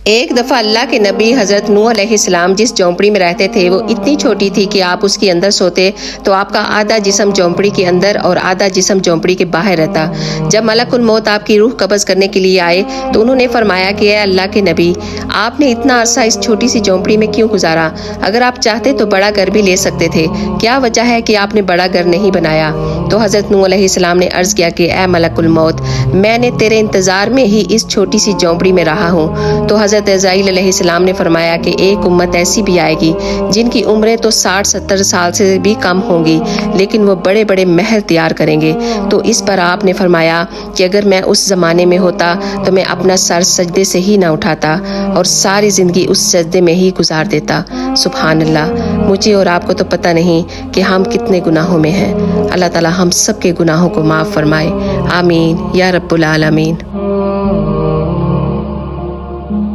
ایک دفعہ اللہ کے نبی حضرت نوح علیہ السلام جس جھونپڑی میں رہتے تھے وہ اتنی چھوٹی تھی کہ آپ اس کے اندر سوتے تو آپ کا آدھا جسم جھونپڑی کے اندر اور آدھا جسم جھونپڑی کے باہر رہتا۔ جب ملک الموت آپ کی روح قبض کرنے کے لیے آئے تو انہوں نے فرمایا کہ اے اللہ کے نبی، آپ نے اتنا عرصہ اس چھوٹی سی جھونپڑی میں کیوں گزارا؟ اگر آپ چاہتے تو بڑا گھر بھی لے سکتے تھے، کیا وجہ ہے کہ آپ نے بڑا گھر نہیں بنایا؟ تو حضرت نوح علیہ السلام نے عرض کیا کہ اے ملک الموت، میں نے تیرے انتظار میں ہی اس چھوٹی سی جھونپڑی میں رہا ہوں۔ تو حضرت عزرائیل علیہ السلام نے فرمایا کہ ایک امت ایسی بھی آئے گی جن کی عمریں تو 60-70 سال سے بھی کم ہوں گی، لیکن وہ بڑے بڑے محل تیار کریں گے۔ تو اس پر آپ نے فرمایا کہ اگر میں اس زمانے میں ہوتا تو میں اپنا سر سجدے سے ہی نہ اٹھاتا اور ساری زندگی اس سجدے میں ہی گزار دیتا۔ سبحان اللہ، مجھے اور آپ کو تو پتہ نہیں کہ ہم کتنے گناہوں میں ہیں۔ اللہ تعالی ہم سب کے گناہوں کو معاف فرمائے، آمین یا رب العالمین۔